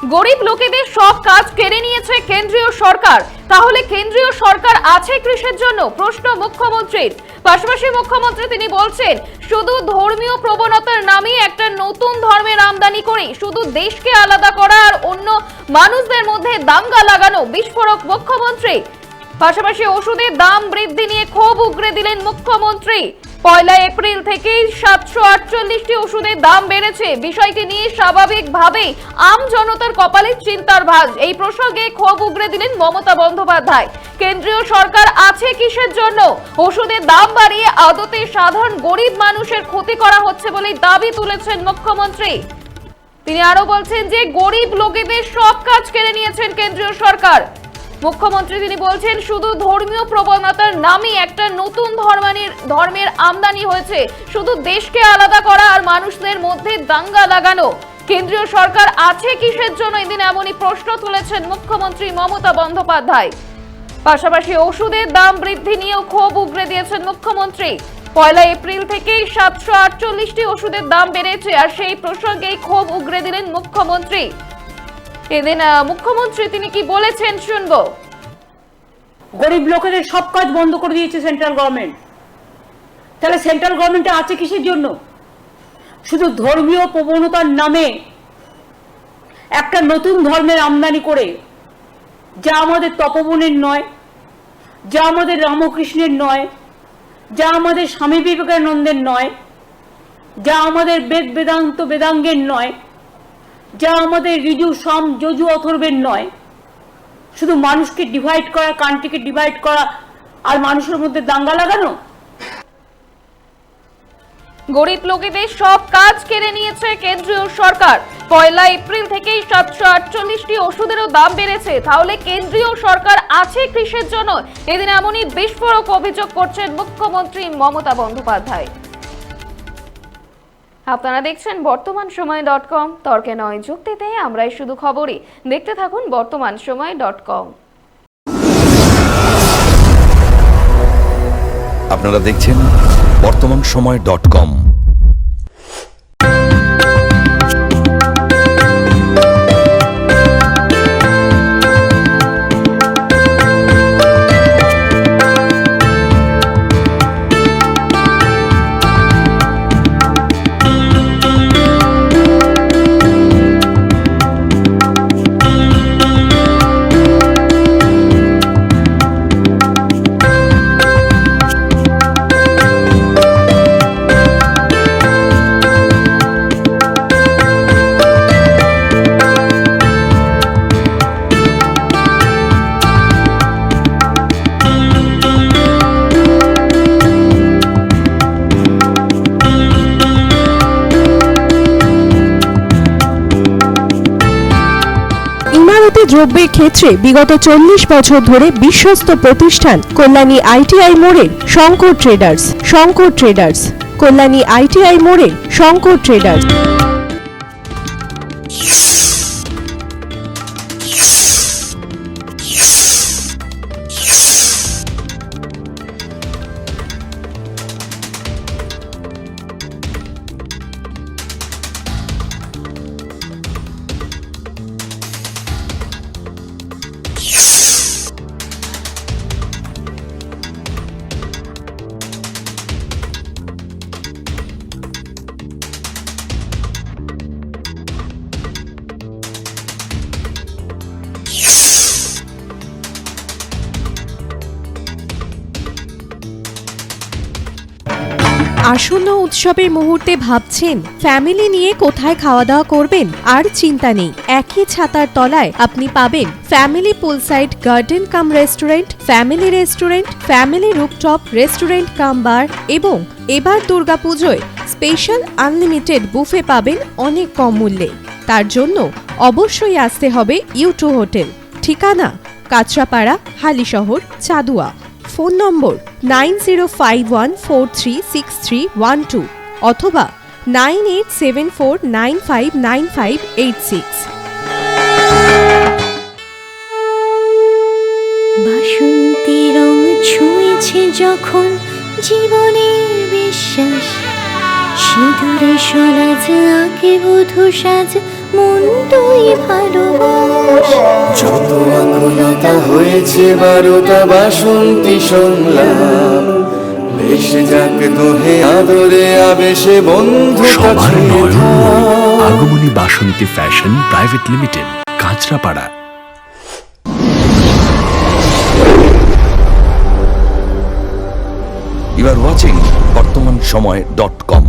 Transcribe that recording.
গরিব লোকেদের সব কাজ কেড়ে নিয়েছে কেন্দ্রীয় সরকার, তাহলে কেন্দ্রীয় সরকার আছে কিসের জন্য? প্রশ্ন মুখ্যমন্ত্রীর। পাশাপাশি মুখ্যমন্ত্রী তিনি বলছেন, শুধু ধর্মীয় প্রবণতার নামে একটা নতুন ধর্মের আমদানি করে শুধু দেশকে আলাদা করা আর অন্য মানুষদের মধ্যে দাঙ্গা লাগানো বিস্ফোরক মুখ্যমন্ত্রী। পাশাপাশি ওষুধের দাম বৃদ্ধি নিয়ে ক্ষোভ উগরে দিলেন মুখ্যমন্ত্রী। 1 এপ্রিল থেকে 748টি ওষুধের দাম বেড়েছে। বিষয়টি নিয়ে স্বাভাবিকভাবেই আম জনতার কপালে চিন্তার ভাঁজ। এই প্রসঙ্গে ক্ষোভ উগরে দিলেন মমতা বন্দ্যোপাধ্যায়। কেন্দ্রীয় সরকার আছে কিসের জন্য? ওষুধের দাম বাড়িয়ে আদতে সাধারণ গরিব মানুষের ক্ষতি করা হচ্ছে বলে দাবি তুলেছেন মুখ্যমন্ত্রী। তিনি আরো বলছেন যে গরিব লোকেদের সব কাজ কেড়ে নিয়েছেন কেন্দ্রীয় সরকার। মুখ্যমন্ত্রী তিনি বলছেন, শুধু ধর্মীয় প্রবণতার নামে একটা নতুন ধর্মের আমদানি হয়েছে, শুধু দেশকে আলাদা করা আর মানুষদের মধ্যে দাঙ্গা লাগানো। কেন্দ্রীয় সরকার আছে কিসের জন্য? এদিন এমনই প্রশ্ন তুলেছেন মুখ্যমন্ত্রী মমতা বন্দ্যোপাধ্যায়। পাশাপাশি ওষুধের দাম বৃদ্ধি নিয়েও ক্ষোভ উগরে দিয়েছেন মুখ্যমন্ত্রী। 1 এপ্রিল থেকে 748টি ওষুধের দাম বেড়েছে, আর সেই প্রসঙ্গেই ক্ষোভ উগরে দিলেন মুখ্যমন্ত্রী। এদিন মুখ্যমন্ত্রী তিনি কি বলেছেন শুনবো। গরিব লোকেদের সব কাজ বন্ধ করে দিয়েছে সেন্ট্রাল গভর্নমেন্ট। তাহলে সেন্ট্রাল গভর্নমেন্টে আছে কিসের জন্য? শুধু ধর্মীয় প্রবণতার নামে একটা নতুন ধর্মের আমদানি করে, যা আমাদের তপবনের নয়, যা আমাদের রামকৃষ্ণের নয়, যা আমাদের স্বামী বিবেকানন্দের নয়, যা আমাদের বেদ বেদান্ত বেদাঙ্গের নয়, যা আমাদের ঋজু সাম যজু অথর্বের নয়। শুধু মানুষকে ডিভাইড করা, কান্ট্রিকে ডিভাইড করা আর মানুষের মধ্যে দাঙ্গা লাগানো। গরিব লোকেদের সব কাজ কেড়ে নিয়েছে কেন্দ্রীয় সরকার। 1 এপ্রিল থেকেই 748টি ওষুধেরও দাম বেড়েছে, তাহলে কেন্দ্রীয় সরকার আছে কিসের জন্য? এদিন এমনই বিস্ফোরক অভিযোগ করছেন মুখ্যমন্ত্রী মমতা বন্দ্যোপাধ্যায়। আপনারা দেখছেন বর্তমানসময়.com, তর্কে নয় যুক্তিতে আমরাই শুধু খবরই। দেখতে থাকুন বর্তমানসময়.com। আপনারা দেখছেন বর্তমানসময়.com। দ্রব্যের ক্ষেত্রে বিগত 40 বছর ধরে বিশ্বস্ত প্রতিষ্ঠান কল্যাণী ITI মোড়ের শঙ্কর ট্রেডার্স, কল্যাণী ITI মোড়ের শঙ্কর ট্রেডার্স। আসন্ন উৎসবের মুহূর্তে ভাবছেন ফ্যামিলি নিয়ে কোথায় খাওয়া দাওয়া করবেন? আর চিন্তা নেই, একই ছাতার তলায় আপনি পাবেন family poolside garden cum restaurant, family rooftop restaurant cum bar, এবং এবার দুর্গাপুজোয় স্পেশাল আনলিমিটেড বুফে পাবেন অনেক কম মূল্যে। তার জন্য অবশ্যই আসতে হবে U2 হোটেল। ঠিকানা কাঁচরাপাড়া, হালিশহর, চাদুয়া। ফোন নম্বর 9051436312 অথবা 9874959586। বাসন্তী রং ছুঁয়েছে যখন জীবনের বিশ্বাস, সিঁদুরে সলাজ আঁকে বধূ সাজ, মন তুই ভালোবাস। যত আকুলতা হয়েছে বারোটা বাসন্তী সংলাপ, ভেসে যাক দোহে আদরে আবেশে বন্ধু সবার কাছে নয়ন থাক। Agamani Basanti fashion private limited, Kanchrapara. You are watching BortomanSomoy.com.